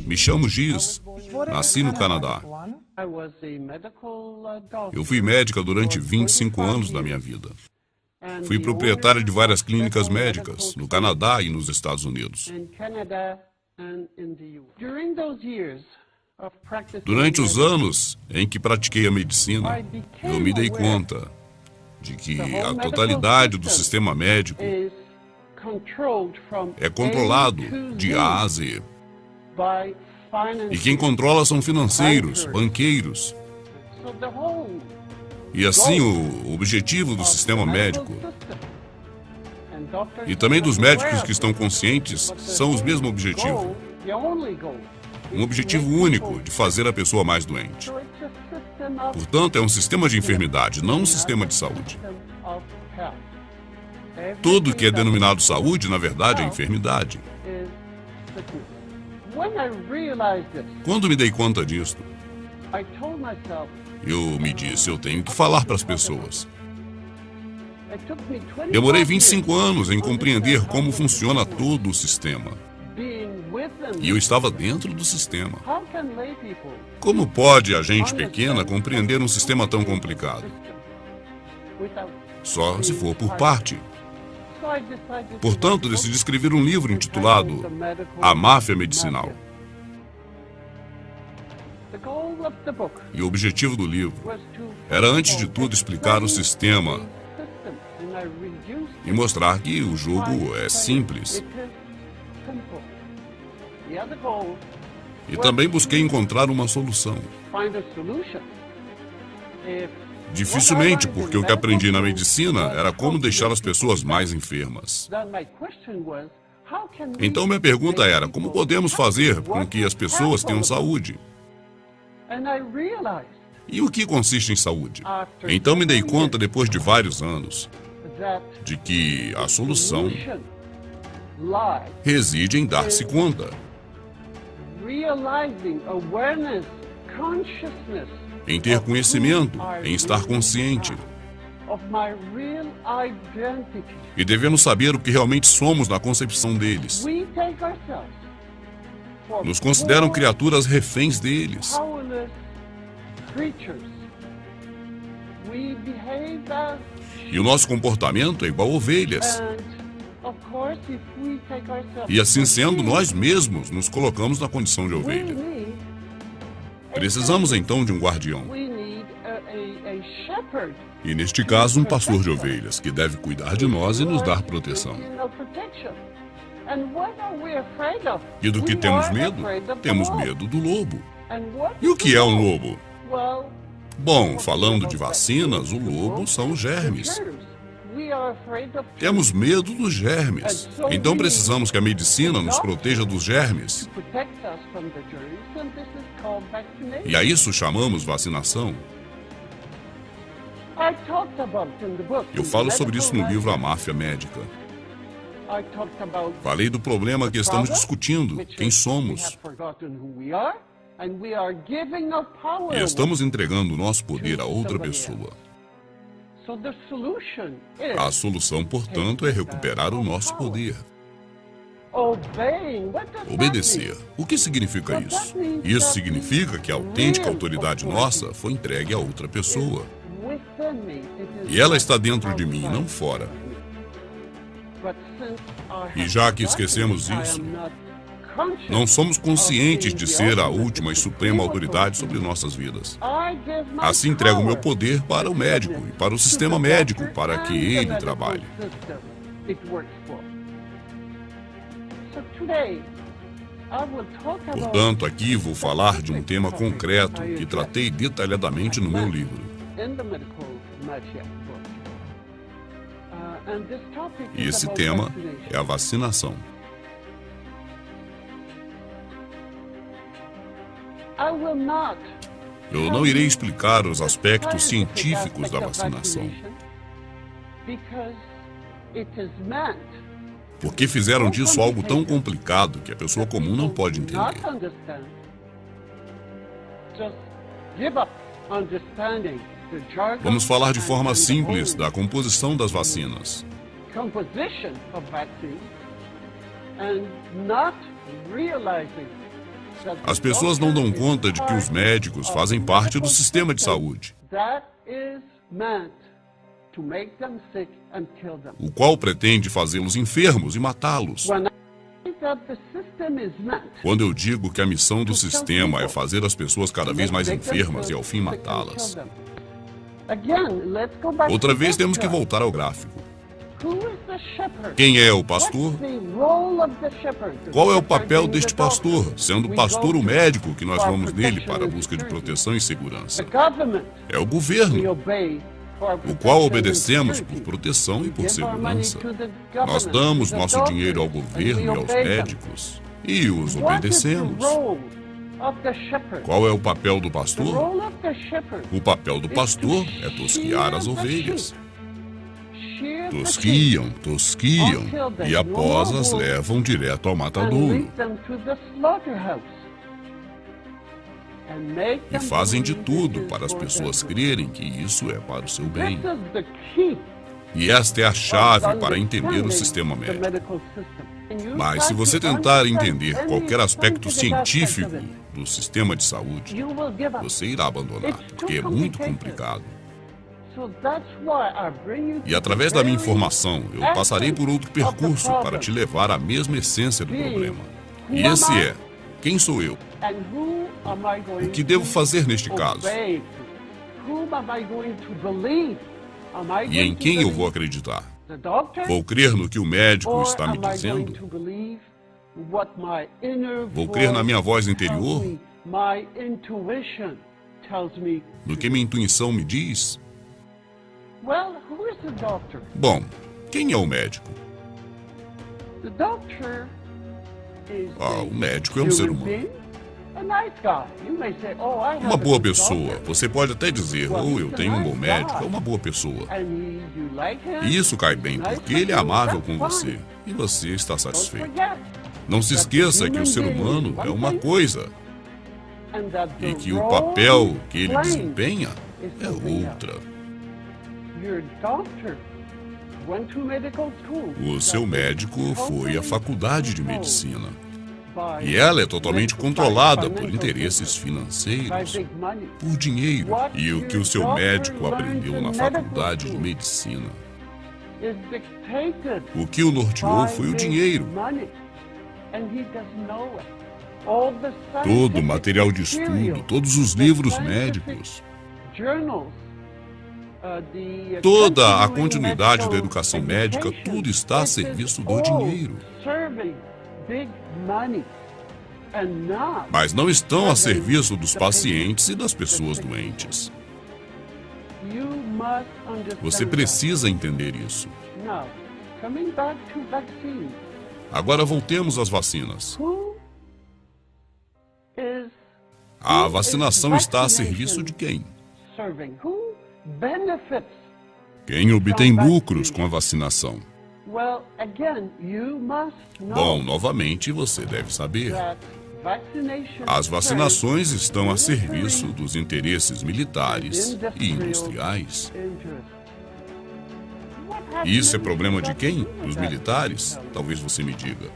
Me chamo Giz. Nasci no Canadá. Eu fui médica durante 25 anos da minha vida. Fui proprietária de várias clínicas médicas no Canadá e nos Estados Unidos. Durante os anos em que pratiquei a medicina, eu me dei conta de que a totalidade do sistema médico é controlado de A a Z. E quem controla são financeiros, banqueiros. E assim o objetivo do sistema médico e também dos médicos que estão conscientes são os mesmos objetivos. Um objetivo único de fazer a pessoa mais doente. Portanto, é um sistema de enfermidade, não um sistema de saúde. Tudo que é denominado saúde, na verdade, é enfermidade. Quando me dei conta disso, eu me disse, eu tenho que falar para as pessoas. Demorei 25 anos em compreender como funciona todo o sistema. E eu estava dentro do sistema. Como pode a gente pequena compreender um sistema tão complicado? Só se for por parte. Portanto, decidi escrever um livro intitulado A Máfia Medicinal. E o objetivo do livro era, antes de tudo, explicar o sistema e mostrar que o jogo é simples. E também busquei encontrar uma solução. Dificilmente, porque o que aprendi na medicina era como deixar as pessoas mais enfermas. Então minha pergunta era, como podemos fazer com que as pessoas tenham saúde? E o que consiste em saúde? Então me dei conta, depois de vários anos, de que a solução reside em dar-se conta. Em ter conhecimento, em estar consciente. E devemos saber o que realmente somos na concepção deles. Nos consideram criaturas reféns deles. E o nosso comportamento é igual a ovelhas. E assim sendo, nós mesmos nos colocamos na condição de ovelha. Precisamos então de um guardião. E neste caso, um pastor de ovelhas, que deve cuidar de nós e nos dar proteção. E do que temos medo? Temos medo do lobo. E o que é um lobo? Bom, falando de vacinas, o lobo são os germes. Temos medo dos germes. Então precisamos que a medicina nos proteja dos germes. E a isso chamamos vacinação. Eu falo sobre isso no livro A Máfia Médica. Falei do problema que estamos discutindo, quem somos. E estamos entregando o nosso poder a outra pessoa. A solução, portanto, é recuperar o nosso poder. Obedecer. O que significa isso? Isso significa que a autêntica autoridade nossa foi entregue a outra pessoa. E ela está dentro de mim, não fora. E já que esquecemos isso, não somos conscientes de ser a última e suprema autoridade sobre nossas vidas. Assim entrego o meu poder para o médico e para o sistema médico, para que ele trabalhe. Portanto, aqui vou falar de um tema concreto que tratei detalhadamente no meu livro. E esse tema é a vacinação. Eu não irei explicar os aspectos científicos da vacinação, porque fizeram disso algo tão complicado que a pessoa comum não pode entender. Vamos falar de forma simples da composição das vacinas. As pessoas não dão conta de que os médicos fazem parte do sistema de saúde, o qual pretende fazê-los enfermos e matá-los. Quando eu digo que a missão do sistema é fazer as pessoas cada vez mais enfermas e ao fim matá-las. Outra vez temos que voltar ao gráfico. Quem é o pastor? Qual é o papel deste pastor, sendo o pastor o médico que nós vamos nele para a busca de proteção e segurança? É o governo, o qual obedecemos por proteção e por segurança. Nós damos nosso dinheiro ao governo e aos médicos e os obedecemos. Qual é o papel do pastor? O papel do pastor é tosquiar as ovelhas. Tosquiam, e após as levam direto ao matadouro. E fazem de tudo para as pessoas crerem que isso é para o seu bem. E esta é a chave para entender o sistema médico. Mas se você tentar entender qualquer aspecto científico do sistema de saúde, você irá abandonar, porque é muito complicado. E através da minha informação, eu passarei por outro percurso para te levar à mesma essência do problema. E esse é: quem sou eu? O que devo fazer neste caso? E em quem eu vou acreditar? Vou crer no que o médico está me dizendo? Vou crer na minha voz interior? No que minha intuição me diz? Bom, quem é o médico? O médico é um ser humano. Uma boa pessoa. Você pode até dizer, eu tenho um bom médico, é uma boa pessoa. E isso cai bem, porque ele é amável com você e você está satisfeito. Não se esqueça que o ser humano é uma coisa e que o papel que ele desempenha é outra. O seu médico foi à faculdade de medicina. E ela é totalmente controlada por interesses financeiros, por dinheiro. E o que o seu médico aprendeu na faculdade de medicina? O que o norteou foi o dinheiro. Todo o material de estudo, todos os livros médicos, toda a continuidade da educação médica, tudo está a serviço do dinheiro. Mas não estão a serviço dos pacientes e das pessoas doentes. Você precisa entender isso. Agora voltemos às vacinas. A vacinação está a serviço de quem? Quem obtém lucros com a vacinação? Bom, novamente você deve saber. As vacinações estão a serviço dos interesses militares e industriais. Isso é problema de quem? Dos militares? Talvez você me diga.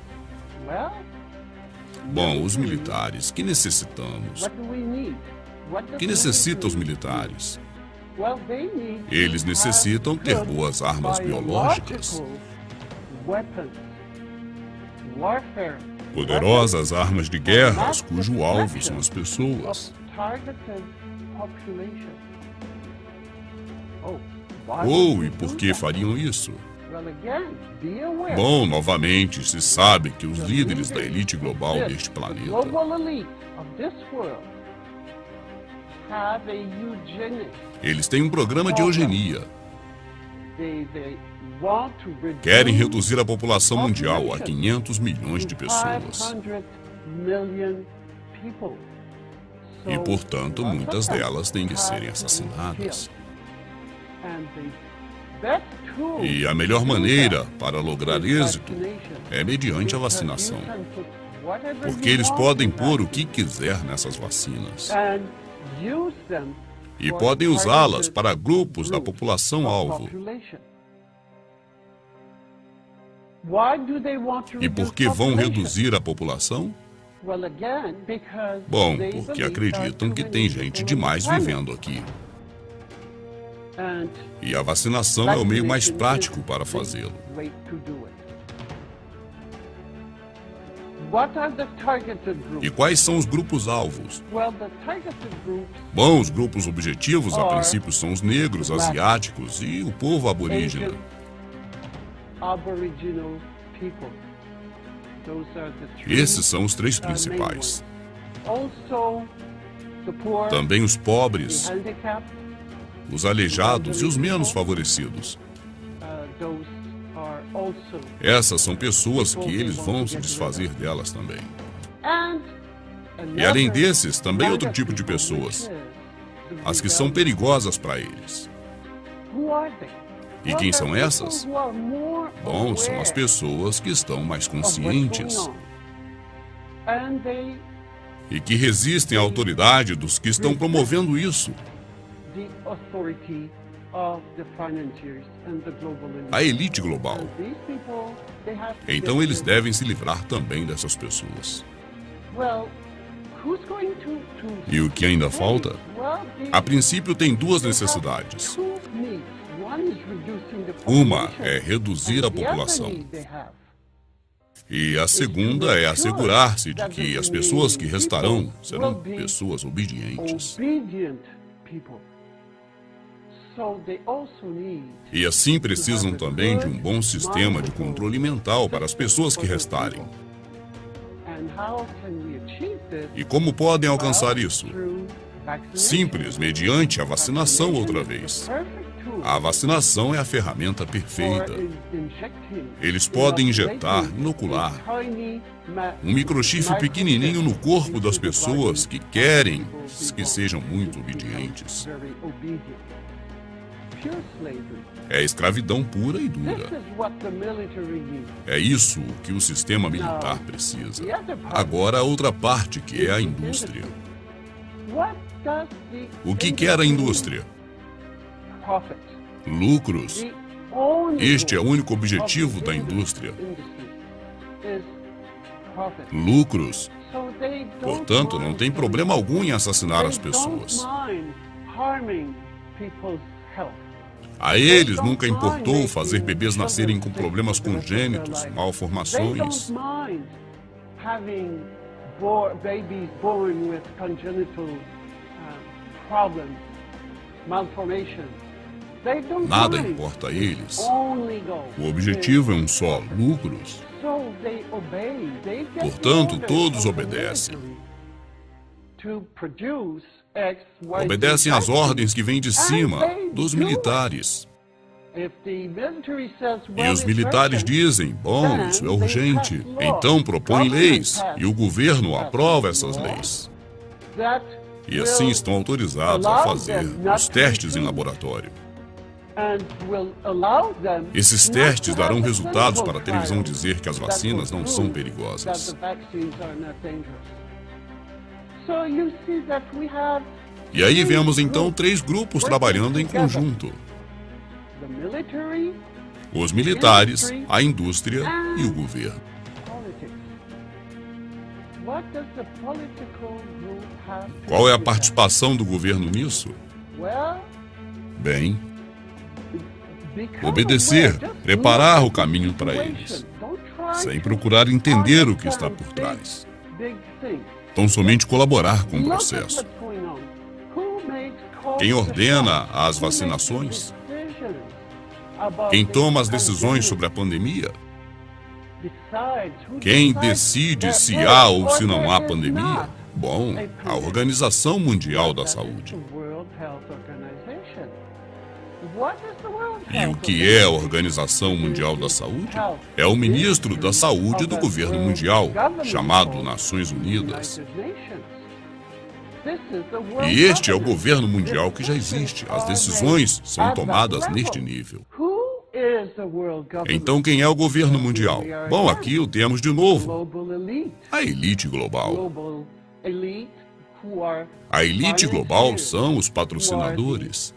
Bom, os militares, que necessitamos? Que necessitam os militares? Eles necessitam ter boas armas biológicas, poderosas armas de guerra, cujo alvo são as pessoas. E por que fariam isso? Bom, novamente, se sabe que os líderes da elite global deste planeta eles têm um programa de eugenia. Querem reduzir a população mundial a 500 milhões de pessoas. E, portanto, muitas delas têm de serem assassinadas. E a melhor maneira para lograr êxito é mediante a vacinação. Porque eles podem pôr o que quiser nessas vacinas. E podem usá-las para grupos da população-alvo. E por que vão reduzir a população? Bom, porque acreditam que tem gente demais vivendo aqui. E a vacinação é o meio mais prático para fazê-lo. E quais são os grupos-alvos? Bom, os grupos objetivos, a princípio, são os negros, asiáticos e o povo aborígena. Esses são os três principais. Também os pobres, os aleijados e os menos favorecidos. Essas são pessoas que eles vão se desfazer delas também. E além desses, também outro tipo de pessoas, as que são perigosas para eles. E quem são essas? Bom, são as pessoas que estão mais conscientes e que resistem à autoridade dos que estão promovendo isso. A elite global. Então eles devem se livrar também dessas pessoas. E o que ainda falta? A princípio tem duas necessidades. Uma é reduzir a população. E a segunda é assegurar-se de que as pessoas que restarão serão pessoas obedientes. E assim precisam também de um bom sistema de controle mental para as pessoas que restarem. E como podem alcançar isso? Simples, mediante a vacinação outra vez. A vacinação é a ferramenta perfeita. Eles podem injetar, inocular um microchip pequenininho no corpo das pessoas que querem que sejam muito obedientes. É escravidão pura e dura. É isso que o sistema militar precisa. Agora, a outra parte, que é a indústria. O que quer a indústria? Lucros. Este é o único objetivo da indústria. Lucros. Portanto, não tem problema algum em assassinar as pessoas. A eles nunca importou fazer bebês nascerem com problemas congênitos, malformações. Nada importa a eles. O objetivo é um só: lucros. Portanto, todos obedecem. Obedecem às ordens que vêm de cima, dos militares. E os militares dizem: bom, isso é urgente. Então propõem leis, e o governo aprova essas leis. E assim estão autorizados a fazer os testes em laboratório. Esses testes darão resultados para a televisão dizer que as vacinas não são perigosas. E aí vemos então três grupos trabalhando em conjunto: os militares, a indústria e o governo. Qual é a participação do governo nisso? Bem, obedecer, preparar o caminho para eles, sem procurar entender o que está por trás. Tão somente colaborar com o processo. Quem ordena as vacinações? Quem toma as decisões sobre a pandemia? Quem decide se há ou se não há pandemia? Bom, a Organização Mundial da Saúde. E o que é a Organização Mundial da Saúde? É o ministro da Saúde do governo mundial, chamado Nações Unidas. E este é o governo mundial que já existe. As decisões são tomadas neste nível. Então, quem é o governo mundial? Bom, aqui o temos de novo: a elite global. A elite global são os patrocinadores.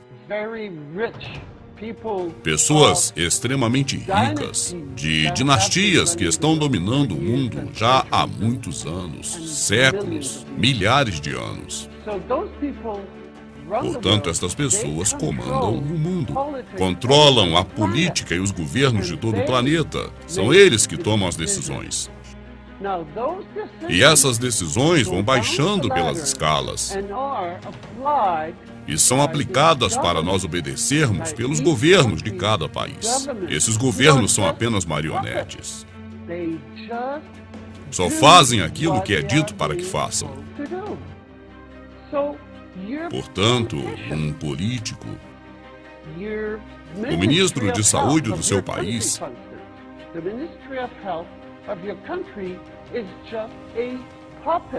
Pessoas extremamente ricas, de dinastias que estão dominando o mundo já há muitos anos, séculos, milhares de anos. Portanto, estas pessoas comandam o mundo, controlam a política e os governos de todo o planeta. São eles que tomam as decisões. E essas decisões vão baixando pelas escalas e são aplicadas para nós obedecermos pelos governos de cada país. Esses governos são apenas marionetes. Só fazem aquilo que é dito para que façam. Portanto, um político, o ministro de saúde do seu país,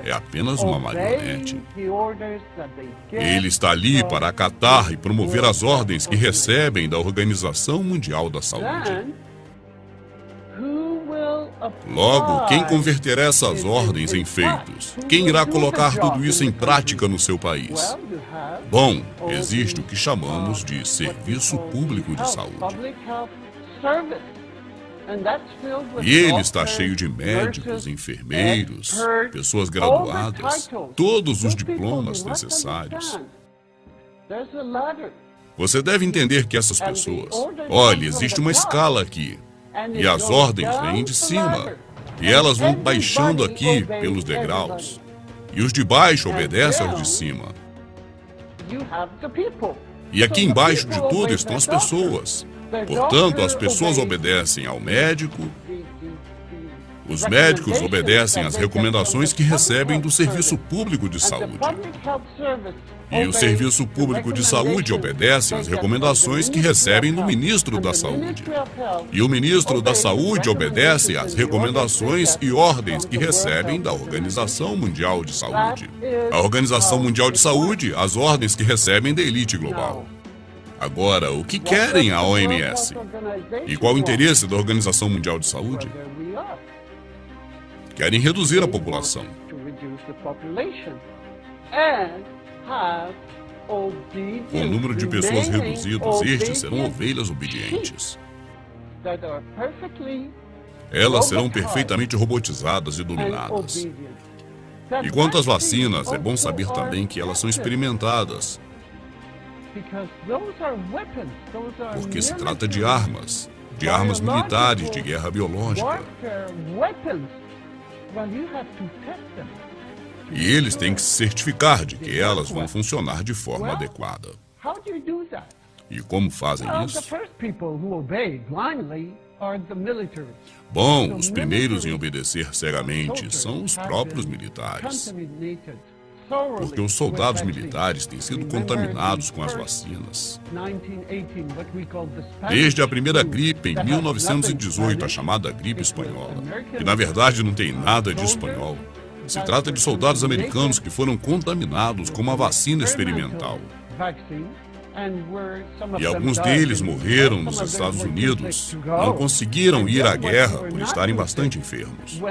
é apenas uma marionete. Ele está ali para acatar e promover as ordens que recebem da Organização Mundial da Saúde. Logo, quem converterá essas ordens em feitos? Quem irá colocar tudo isso em prática no seu país? Bom, existe o que chamamos de Serviço Público de Saúde. E ele está cheio de médicos, enfermeiros, pessoas graduadas, todos os diplomas necessários. Você deve entender que essas pessoas... Olha, existe uma escala aqui. E as ordens vêm de cima. E elas vão baixando aqui pelos degraus. E os de baixo obedecem aos de cima. E aqui embaixo de tudo estão as pessoas. Portanto, as pessoas obedecem ao médico. Os médicos obedecem às recomendações que recebem do Serviço Público de Saúde. E o Serviço Público de Saúde obedece às recomendações que recebem do Ministro da Saúde. E o Ministro da Saúde obedece às recomendações e ordens que recebem da Organização Mundial de Saúde. A Organização Mundial de Saúde, as ordens que recebem da elite global. Agora, o que querem a OMS? E qual o interesse da Organização Mundial de Saúde? Querem reduzir a população. Com o número de pessoas reduzido, estes serão ovelhas obedientes. Elas serão perfeitamente robotizadas e dominadas. E quanto às vacinas, é bom saber também que elas são experimentadas. Porque se trata de armas militares, de guerra biológica. E eles têm que se certificar de que elas vão funcionar de forma adequada. E como fazem isso? Bom, os primeiros em obedecer cegamente são os próprios militares. Porque os soldados militares têm sido contaminados com as vacinas. Desde a primeira gripe em 1918, a chamada gripe espanhola, que na verdade não tem nada de espanhol. Se trata de soldados americanos que foram contaminados com uma vacina experimental. E alguns deles morreram nos Estados Unidos. Não conseguiram ir à guerra por estarem bastante enfermos.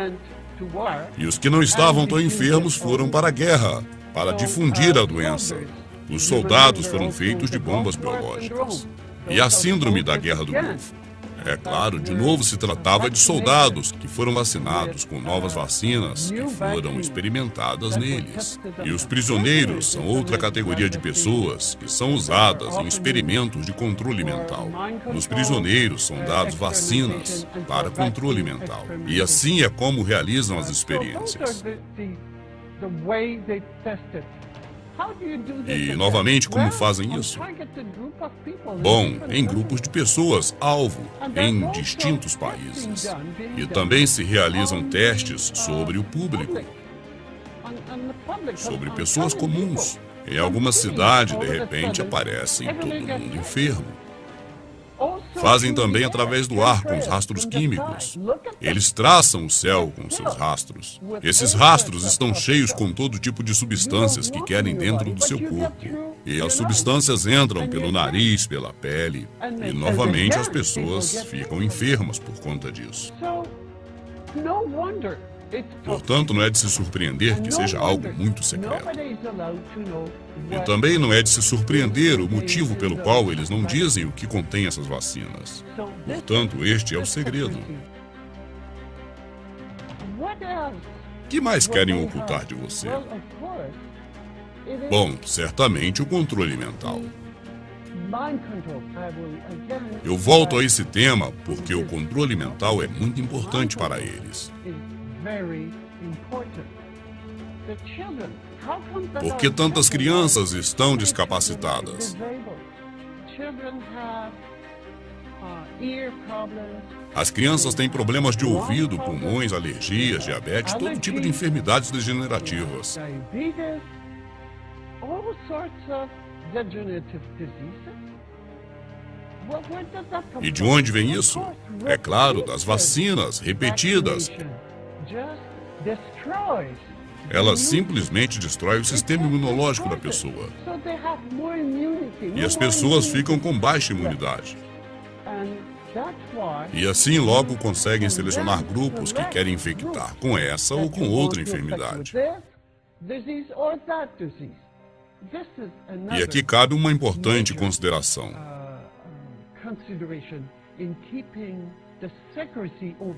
E os que não estavam tão enfermos foram para a guerra, para difundir a doença. Os soldados foram feitos de bombas biológicas. E a síndrome da Guerra do Golfo. É claro, de novo se tratava de soldados que foram vacinados com novas vacinas que foram experimentadas neles. E os prisioneiros são outra categoria de pessoas que são usadas em experimentos de controle mental. Nos prisioneiros são dados vacinas para controle mental. E assim é como realizam as experiências. E, novamente, como fazem isso? Bom, em grupos de pessoas, alvo, em distintos países. E também se realizam testes sobre o público, sobre pessoas comuns. Em alguma cidade, de repente, aparece todo mundo enfermo. Fazem também através do ar com os rastros químicos. Eles traçam o céu com seus rastros. Esses rastros estão cheios com todo tipo de substâncias que querem dentro do seu corpo. E as substâncias entram pelo nariz, pela pele. E novamente as pessoas ficam enfermas por conta disso. Portanto, não é de se surpreender que seja algo muito secreto. E também não é de se surpreender o motivo pelo qual eles não dizem o que contém essas vacinas. Portanto, este é o segredo. O que mais querem ocultar de você? Bom, certamente o controle mental. Eu volto a esse tema porque o controle mental é muito importante para eles. Por que tantas crianças estão descapacitadas? As crianças têm problemas de ouvido, pulmões, alergias, diabetes, todo tipo de enfermidades degenerativas. E de onde vem isso? É claro, das vacinas repetidas. Elas simplesmente destroem o sistema imunológico da pessoa. E as pessoas ficam com baixa imunidade. E assim logo conseguem selecionar grupos que querem infectar com essa ou com outra enfermidade. E aqui cabe uma importante consideração.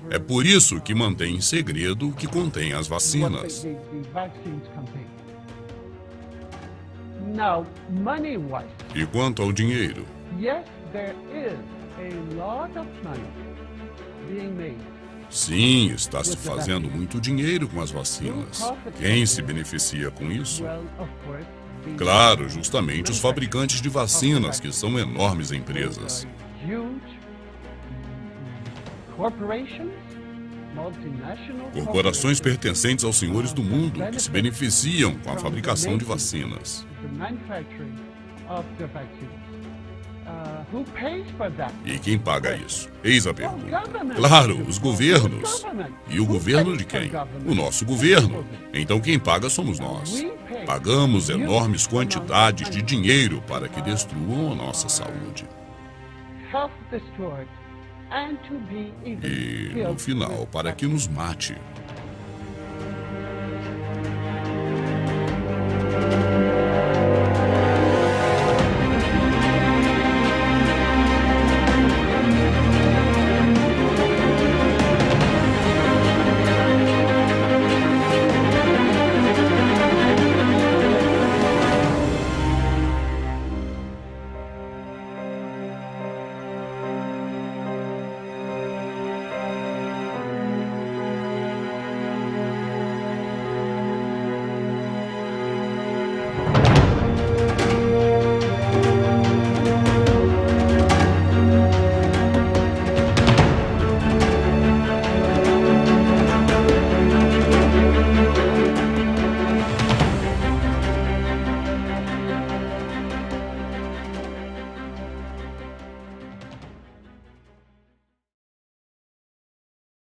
É por isso que mantém em segredo o que contém as vacinas. E quanto ao dinheiro? Sim, está se fazendo muito dinheiro com as vacinas. Quem se beneficia com isso? Claro, justamente os fabricantes de vacinas, que são enormes empresas. Corporações pertencentes aos senhores do mundo que se beneficiam com a fabricação de vacinas. E quem paga isso? Eis a pergunta. Claro, os governos. E o governo de quem? O nosso governo. Então quem paga somos nós. Pagamos enormes quantidades de dinheiro para que destruam a nossa saúde. E, no final, para que nos mate.